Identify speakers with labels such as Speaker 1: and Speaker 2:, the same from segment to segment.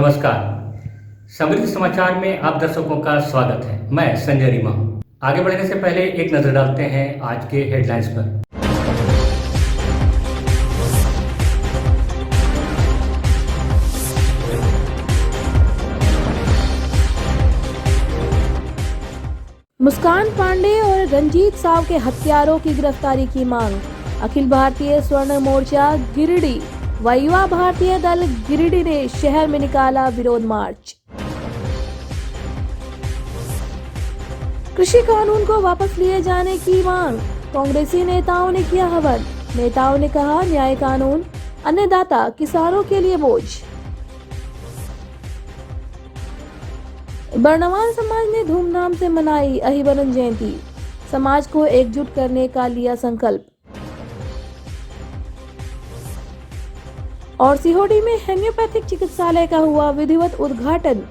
Speaker 1: नमस्कार। समृद्धि समाचार में आप दर्शकों का स्वागत है। मैं संजय रीमा। आगे बढ़ने से पहले एक नजर डालते हैं आज के हेडलाइंस पर।
Speaker 2: मुस्कान पांडे और रंजीत साव के हत्यारों की गिरफ्तारी की मांग। अखिल भारतीय स्वर्ण मोर्चा गिरिडीह व युवा भारतीय दल गिरिडीह ने शहर में निकाला विरोध मार्च। कृषि कानून को वापस लिए जाने की मांग। कांग्रेसी नेताओं ने किया हवन। नेताओं ने कहा न्याय कानून अन्नदाता किसानों के लिए बोझ। बर्नवाल समाज ने धूमधाम से मनाई अहिबरन जयंती। समाज को एकजुट करने का लिया संकल्प। और सीहोडी में होम्योपैथिक चिकित्सालय का हुआ विधिवत उद्घाटन।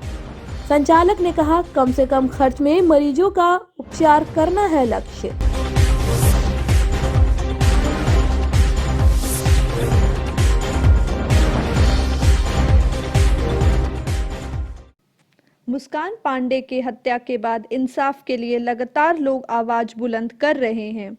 Speaker 2: संचालक ने कहा कम से कम खर्च में मरीजों का उपचार करना है लक्ष्य।
Speaker 3: मुस्कान पांडे के हत्या के बाद इंसाफ के लिए लगातार लोग आवाज बुलंद कर रहे हैं।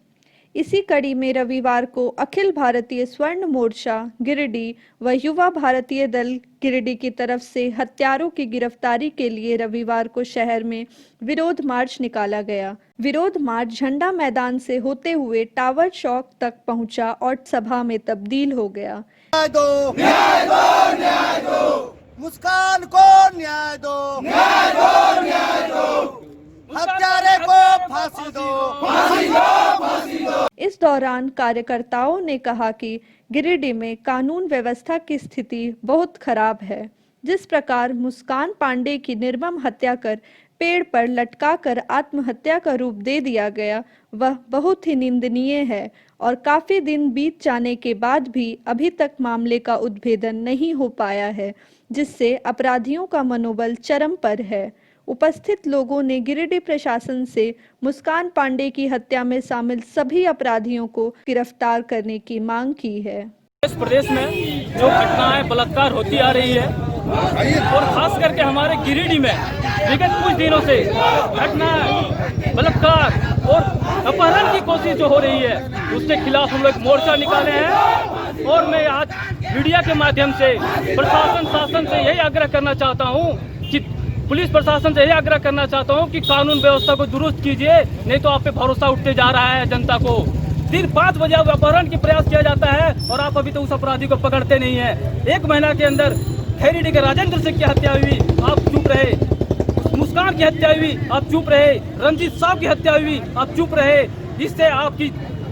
Speaker 3: इसी कड़ी में रविवार को अखिल भारतीय स्वर्ण मोर्चा गिरिडीह व युवा भारतीय दल गिरिडीह की तरफ से हत्यारों की गिरफ्तारी के लिए रविवार को शहर में विरोध मार्च निकाला गया। विरोध मार्च झंडा मैदान से होते हुए टावर चौक तक पहुंचा और सभा में तब्दील हो गया।
Speaker 4: न्याय दो, न्याय दो, न्याय दो। मुस्कान को न्याय दो, न्याय दो, न्याय दो। हत्यारे को फांसी दो, फांसी दो, फांसी दो।
Speaker 3: इस दौरान कार्यकर्ताओं ने कहा कि गिरिडीह में कानून व्यवस्था की स्थिति बहुत खराब है। जिस प्रकार मुस्कान पांडे की निर्मम हत्या कर पेड़ पर लटकाकर आत्महत्या का रूप दे दिया गया, वह बहुत ही निंदनीय है और काफी दिन बीत जाने के बाद भी अभी तक मामले का उद्भेदन नहीं हो पाया है, जिससे अपराधियों का मनोबल चरम पर है। उपस्थित लोगों ने गिरिडीह प्रशासन से मुस्कान पांडे की हत्या में शामिल सभी अपराधियों को गिरफ्तार करने की मांग की है।
Speaker 5: इस प्रदेश में जो घटनाएं बलात्कार होती आ रही है और खास करके हमारे गिरिडीह में विगत कुछ दिनों से घटना बलात्कार और अपहरण की कोशिश जो हो रही है, उसके खिलाफ हम लोग मोर्चा निकाले हैं। और मैं आज मीडिया के माध्यम से शासन से यही आग्रह करना चाहता हूँ कि पुलिस प्रशासन से यही आग्रह करना चाहता हूँ कि कानून व्यवस्था को दुरुस्त कीजिए, नहीं तो आप पे भरोसा उठते जा रहा है जनता को। दिन 5 बजे अपहरण की प्रयास किया जाता है और आप अभी तो उस अपराधी को पकड़ते नहीं है। 1 महीना के अंदर खैरीडीह के राजेंद्र सिंह की हत्या हुई, आप चुप रहे। मुस्कान की हत्या हुई, आप चुप रहे। रंजीत साव की हत्या हुई, आप चुप रहे। इससे आपकी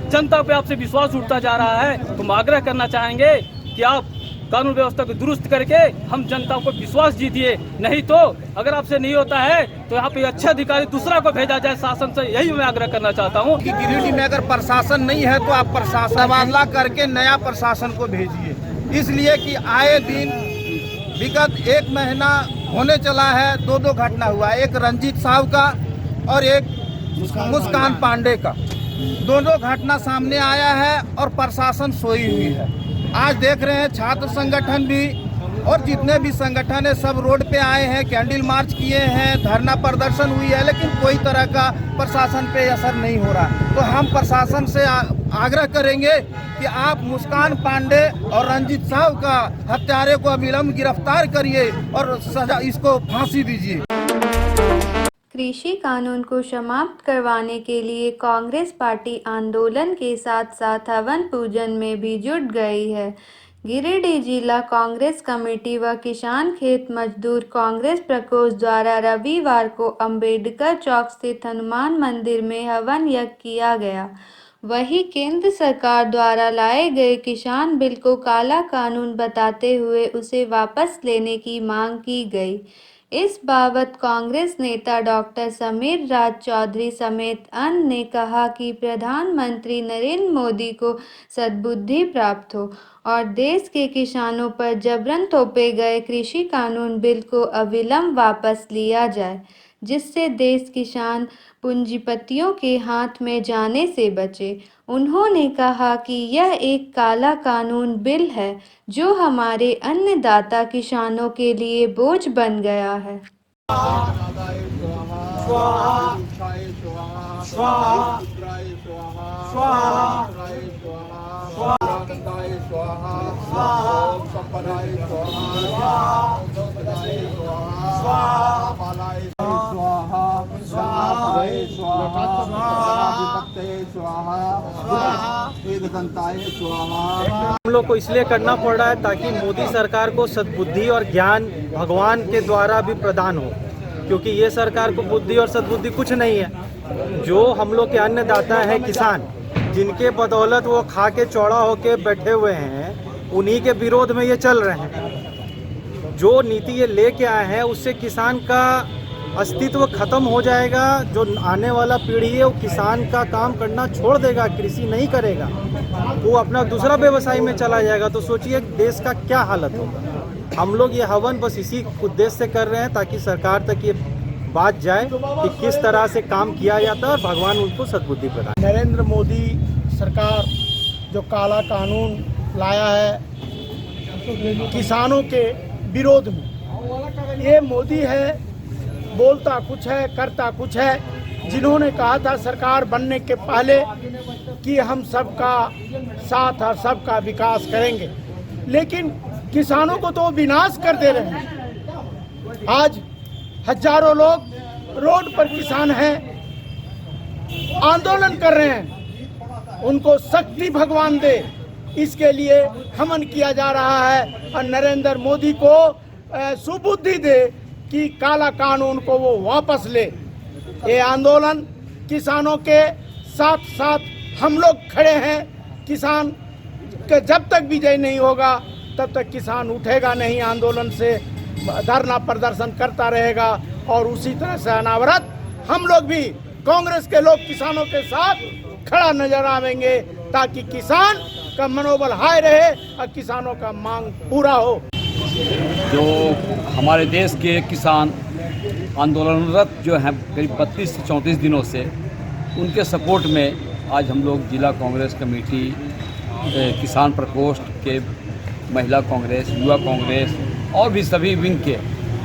Speaker 5: जनता पे आपसे विश्वास उठता जा रहा है। तो हम आग्रह करना चाहेंगे कि आप कानून व्यवस्था को दुरुस्त करके हम जनता को विश्वास जीतिए, नहीं तो अगर आपसे नहीं होता है तो यहाँ पे अच्छे अधिकारी दूसरा को भेजा जाए। शासन से यही मैं आग्रह करना चाहता हूँ
Speaker 4: कि गिरिडीह में अगर प्रशासन नहीं है तो आप प्रशासन तबादला करके नया प्रशासन को भेजिए। इसलिए कि आए दिन विगत 1 महीना होने चला है, 2 घटना हुआ है, एक रंजीत साव का और एक मुस्कान पांडे का। दोनों घटना सामने आया है और प्रशासन सोई हुई है। आज देख रहे हैं छात्र संगठन भी और जितने भी संगठन है सब रोड पे आए हैं, कैंडल मार्च किए हैं, धरना प्रदर्शन हुई है, लेकिन कोई तरह का प्रशासन पे असर नहीं हो रहा। तो हम प्रशासन से आग्रह करेंगे कि आप मुस्कान पांडे और रंजीत साव का हत्यारे को अविलंब गिरफ्तार करिए और सजा इसको फांसी दीजिए।
Speaker 6: कृषि कानून को समाप्त करवाने के लिए कांग्रेस पार्टी आंदोलन के साथ साथ हवन पूजन में भी जुट गई है। गिरिडीह जिला कांग्रेस कमेटी व किसान खेत मजदूर कांग्रेस प्रकोष्ठ द्वारा रविवार को अंबेडकर चौक स्थित हनुमान मंदिर में हवन यज्ञ किया गया। वहीं केंद्र सरकार द्वारा लाए गए किसान बिल को काला कानून बताते हुए उसे वापस लेने की मांग की गई। इस बाबत कांग्रेस नेता डॉक्टर समीर राज चौधरी समेत अन्य ने कहा कि प्रधानमंत्री नरेंद्र मोदी को सद्बुद्धि प्राप्त हो और देश के किसानों पर जबरन थोपे गए कृषि कानून बिल को अविलंब वापस लिया जाए। जिससे देश किसान पूंजीपतियों के हाथ में जाने से बचे। उन्होंने कहा कि यह एक काला कानून बिल है जो हमारे अन्नदाता किसानों के लिए बोझ बन गया है।
Speaker 7: हम लोग को इसलिए करना पड़ रहा है ताकि मोदी सरकार को सद्बुद्धि और ज्ञान भगवान के द्वारा भी प्रदान हो, क्योंकि ये सरकार को बुद्धि और सद्बुद्धि कुछ नहीं है। जो हम लोग के अन्नदाता हैं किसान, जिनके बदौलत वो खा के चौड़ा होके बैठे हुए हैं, उन्हीं के विरोध में ये चल रहे हैं। जो नीति ये लेके आए हैं उससे किसान का अस्तित्व खत्म हो जाएगा। जो आने वाला पीढ़ी है वो किसान का काम करना छोड़ देगा, कृषि नहीं करेगा, वो अपना दूसरा व्यवसाय में चला जाएगा। तो सोचिए देश का क्या हालत होगा। हम लोग ये हवन बस इसी उद्देश्य से कर रहे हैं ताकि सरकार तक ये बात जाए कि किस तरह से काम किया जाता है और भगवान उनको सद्बुद्धि प्रदान।
Speaker 8: नरेंद्र मोदी सरकार जो काला कानून लाया है किसानों के विरोध में, ये मोदी है बोलता कुछ है करता कुछ है। जिन्होंने कहा था सरकार बनने के पहले कि हम सबका साथ और सबका विकास करेंगे, लेकिन किसानों को तो विनाश कर दे रहे हैं। आज हजारों लोग रोड पर किसान हैं, आंदोलन कर रहे हैं। उनको शक्ति भगवान दे, इसके लिए हवन किया जा रहा है और नरेंद्र मोदी को सुबुद्धि दे कि काला कानून को वो वापस ले। ये आंदोलन किसानों के साथ साथ हम लोग खड़े हैं। किसान के जब तक विजय नहीं होगा तब तक किसान उठेगा नहीं, आंदोलन से धरना प्रदर्शन करता रहेगा। और उसी तरह से अनावरत हम लोग भी कांग्रेस के लोग किसानों के साथ खड़ा नजर आवेंगे ताकि किसान का मनोबल हाई रहे और किसानों का मांग पूरा हो।
Speaker 9: जो हमारे देश के किसान आंदोलनरत जो हैं करीब 32 से 34 दिनों से, उनके सपोर्ट में आज हम लोग जिला कांग्रेस कमेटी, किसान प्रकोष्ठ के महिला कांग्रेस, युवा कांग्रेस और भी सभी विंग के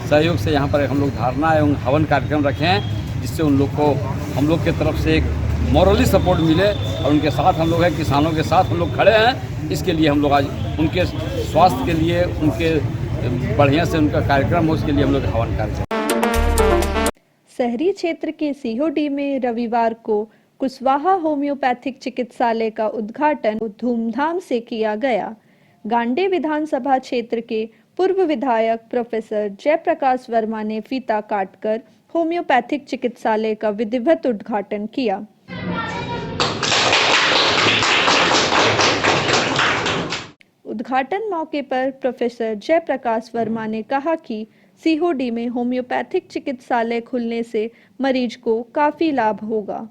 Speaker 9: सहयोग से यहाँ पर हम लोग धारणा एवं हवन कार्यक्रम रखे हैं, जिससे उन लोग को हम लोग की तरफ से एक मॉरली सपोर्ट मिले और उनके साथ हम लोग हैं, किसानों के साथ हम लोग खड़े हैं। इसके लिए हम लोग आज उनके स्वास्थ्य के लिए, उनके बढ़िया से उनका कार्यक्रम हो, उसके लिए हम लोग हवन कार्यक्रम।
Speaker 3: शहरी क्षेत्र के सीहोडी में रविवार को कुशवाहा होम्योपैथिक चिकित्सालय का उद्घाटन धूमधाम से किया गया। गांडे विधानसभा क्षेत्र के पूर्व विधायक प्रोफेसर जयप्रकाश वर्मा ने फीता काटकर होम्योपैथिक चिकित्सालय का विधिवत उद्घाटन किया। उद्घाटन मौके पर प्रोफेसर जयप्रकाश वर्मा ने कहा कि सीहोडी में होम्योपैथिक चिकित्सालय खुलने से मरीज को काफी लाभ होगा।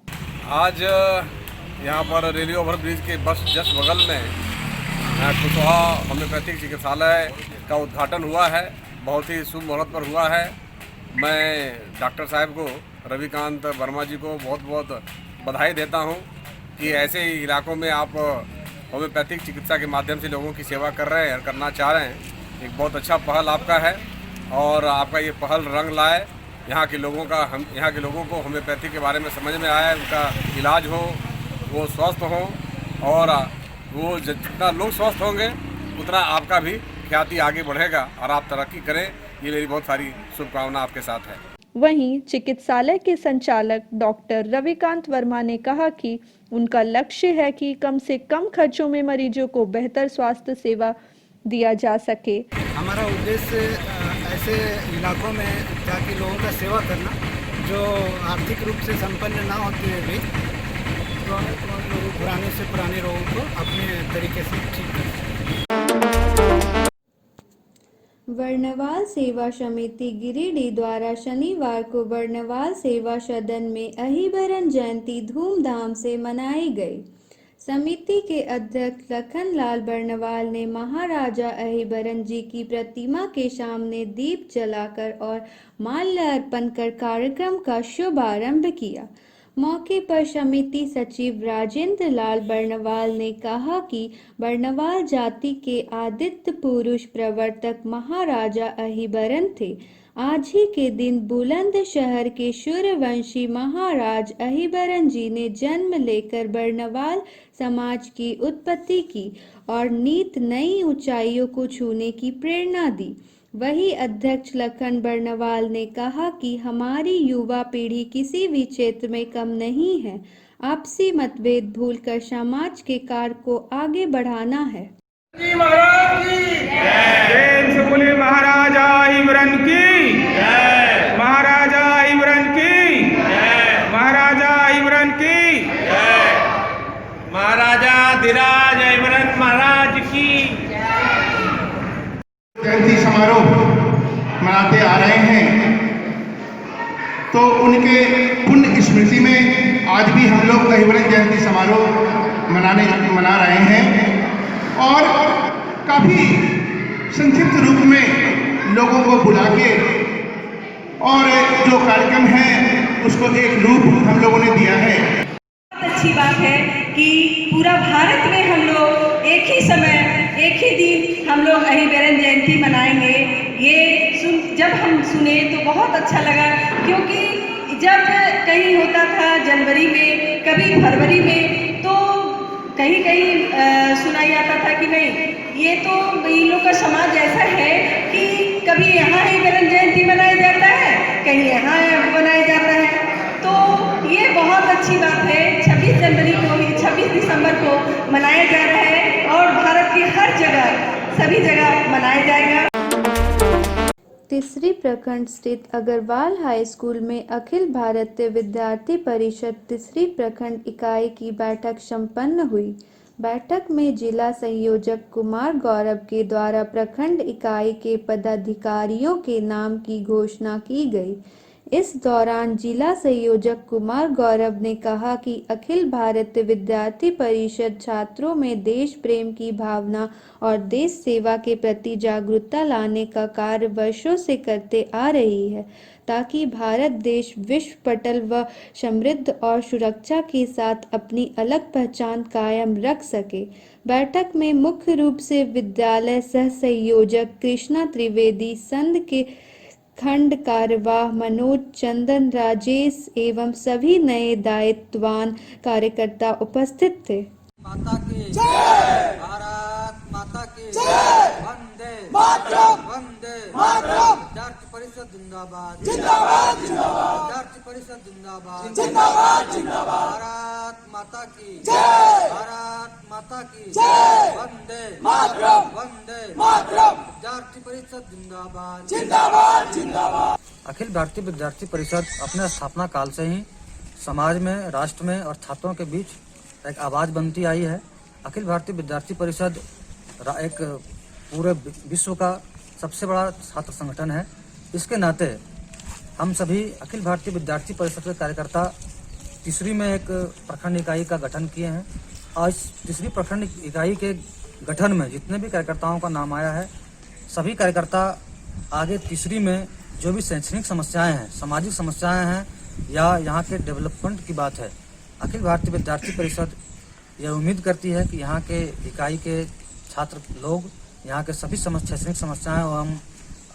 Speaker 10: आज यहाँ पर रेलवे ओवरब्रिज के बस जस्ट बगल में कुशवाहा होम्योपैथिक चिकित्सालय का उद्घाटन हुआ है। बहुत ही शुभ मुहूर्त पर हुआ है। मैं डॉक्टर साहब को, रविकांत वर्मा जी को बहुत बहुत बधाई देता हूँ कि ऐसे ही इलाकों में आप होम्योपैथिक चिकित्सा के माध्यम से लोगों की सेवा कर रहे हैं और करना चाह रहे हैं। एक बहुत अच्छा पहल आपका है और आपका ये पहल रंग लाए। यहाँ के लोगों को होम्योपैथी के बारे में समझ में आया, उनका इलाज हो, वो स्वस्थ हो और वो जितना लोग स्वस्थ होंगे उतना आपका भी ख्याति आगे बढ़ेगा और आप तरक्की करें। ये मेरी बहुत सारी शुभकामना आपके साथ है।
Speaker 3: वहीं चिकित्सालय के संचालक डॉक्टर रविकांत वर्मा ने कहा कि उनका लक्ष्य है कि कम से कम खर्चों में मरीजों को बेहतर स्वास्थ्य सेवा दिया जा सके।
Speaker 8: हमारा उद्देश्य ऐसे इलाकों में जाके लोगों का सेवा करना जो आर्थिक रूप से संपन्न ना होते हुए भी पुराने से पुराने रोगों को अपने तरीके से ठीक करना।
Speaker 6: बर्नवाल सेवा समिति गिरिडीह द्वारा शनिवार को बर्नवाल सेवा सदन में अहिबरन जयंती धूमधाम से मनाई गई। समिति के अध्यक्ष लखनलाल बर्नवाल ने महाराजा अहिबरन जी की प्रतिमा के सामने दीप जलाकर और माल्यार्पण कर कार्यक्रम का शुभारंभ किया। मौके पर समिति सचिव राजेंद्र लाल बर्नवाल ने कहा कि बर्नवाल जाति के आदित्य पुरुष प्रवर्तक महाराजा अहिबरन थे। आज ही के दिन बुलंदशहर के सूर्यवंशी महाराज अहिबरन जी ने जन्म लेकर बर्नवाल समाज की उत्पत्ति की और नीत नई ऊंचाइयों को छूने की प्रेरणा दी। वही अध्यक्ष लखन बर्नवाल ने कहा कि हमारी युवा पीढ़ी किसी भी क्षेत्र में कम नहीं है। आपसी मतभेद भूलकर समाज के कार्य को आगे बढ़ाना है।
Speaker 11: बोले महाराजा अहिबरन की, महाराजा अहिबरन की, महाराजा अहिबरन की, महाराजा धीराज अहिबरन महाराज की।
Speaker 12: जयंती समारोह मनाते आ रहे हैं, तो उनके पुण्य स्मृति में आज भी हम लोग अहिबरन जयंती समारोह मना रहे हैं और काफ़ी संक्षिप्त रूप में लोगों को बुला के और जो कार्यक्रम है उसको एक रूप हम लोगों ने दिया है।
Speaker 13: अच्छी बात है कि पूरा भारत में हम लोग एक ही समय एक ही दिन हम लोग अहिबरन जयंती मनाएंगे। ये जब हम सुने तो बहुत अच्छा लगा, क्योंकि जब कहीं होता था जनवरी में, कभी फरवरी में, तो कहीं कहीं सुनाई आता था कि नहीं, ये तो इन लोग का समाज ऐसा है कि कभी यहाँ अहिबरन जयंती मनाया जाता है, कहीं यहाँ मनाया जाता है। तो ये बहुत अच्छी बात है। 26 जनवरी को, 26 दिसंबर को मनाया जा रहा है और भारत की हर जगह, सभी जगह मनाया जाएगा।
Speaker 6: तीसरी प्रखंड स्थित अग्रवाल हाई स्कूल में अखिल भारतीय विद्यार्थी परिषद तीसरी प्रखंड इकाई की बैठक संपन्न हुई। बैठक में जिला संयोजक कुमार गौरव के द्वारा प्रखंड इकाई के पदाधिकारियों के नाम की घोषणा की गई। इस दौरान जिला संयोजक कुमार गौरव ने कहा कि अखिल भारतीय विद्यार्थी परिषद छात्रों में देश प्रेम की भावना और देश सेवा के प्रति जागरूकता लाने का कार्य वर्षों से करते आ रही है, ताकि भारत देश विश्व पटल व समृद्ध और सुरक्षा के साथ अपनी अलग पहचान कायम रख सके। बैठक में मुख्य रूप से विद्यालय सह संयोजक कृष्णा त्रिवेदी, संघ के खंड कार्यवाह मनोज चंदन, राजेश एवं सभी नए दायित्ववान कार्यकर्ता उपस्थित थे।
Speaker 14: माता की जय, भारत माता की जय, वंदे मातरम, वंदे मातरम। विद्यार्थी परिषद जिंदाबाद, जिंदाबाद, जिंदाबाद। विद्यार्थी परिषद जिंदाबाद, जिंदाबाद, जिंदाबाद। भारत माता की जय, भारत माता की जय, वंदे मातरम, वंदे मातरम। विद्यार्थी परिषद जिंदाबाद, जिंदाबाद, जिंदाबाद।
Speaker 15: अखिल भारतीय विद्यार्थी परिषद अपने स्थापना काल से ही समाज में, राष्ट्र में और छात्रों के बीच एक आवाज़ बनती आई है। अखिल भारतीय विद्यार्थी परिषद एक पूरे विश्व का सबसे बड़ा छात्र संगठन है। इसके नाते हम सभी अखिल भारतीय विद्यार्थी परिषद के कार्यकर्ता तीसरी में एक प्रखंड इकाई का गठन किए हैं। आज तीसरी प्रखंड इकाई के गठन में जितने भी कार्यकर्ताओं का नाम आया है, सभी कार्यकर्ता आगे तीसरी में जो भी शैक्षणिक समस्याएं हैं, सामाजिक समस्याएं हैं या यहाँ के डेवलपमेंट की बात है, अखिल भारतीय विद्यार्थी परिषद यह उम्मीद करती है कि यहाँ के इकाई के छात्र लोग यहाँ के सभी शैक्षणिक समस्याएं एवं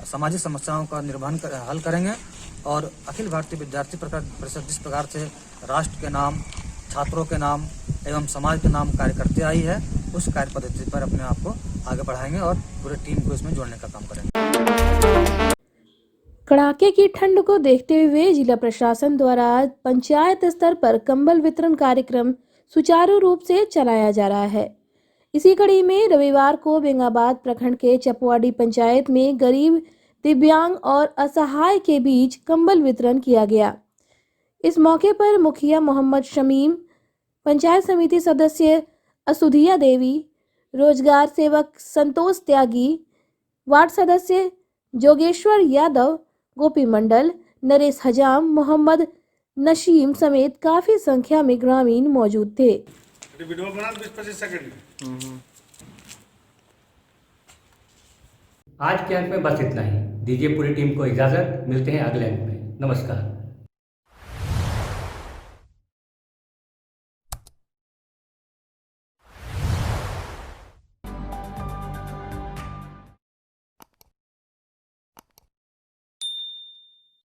Speaker 15: सामाजिक समस्याओं का निर्वहन हल करेंगे और अखिल भारतीय विद्यार्थी परिषद जिस प्रकार से राष्ट्र के नाम, छात्रों के नाम एवं समाज के नाम कार्य करते आई है, उस कार्य पद्धति पर अपने आप को आगे बढ़ाएंगे और पूरे टीम को इसमें जोड़ने का काम करेंगे।
Speaker 2: कड़ाके की ठंड को देखते हुए जिला प्रशासन द्वारा पंचायत स्तर पर कंबल वितरण कार्यक्रम सुचारू रूप से चलाया जा रहा है। इसी कड़ी में रविवार को बेंगाबाद प्रखंड के चपवाड़ी पंचायत में गरीब, दिव्यांग और असहाय के बीच कंबल वितरण किया गया। इस मौके पर मुखिया मोहम्मद शमीम, पंचायत समिति सदस्य असुधिया देवी, रोजगार सेवक संतोष त्यागी, वार्ड सदस्य जोगेश्वर यादव, गोपी मंडल, नरेश हजाम, मोहम्मद नशीम समेत काफी संख्या में ग्रामीण मौजूद थे।
Speaker 11: वीडियो बना 20-25 सेकंड।
Speaker 1: आज के अंक में बस इतना ही। दीजिए पूरी टीम को इजाजत। मिलते हैं अगले अंक में। नमस्कार।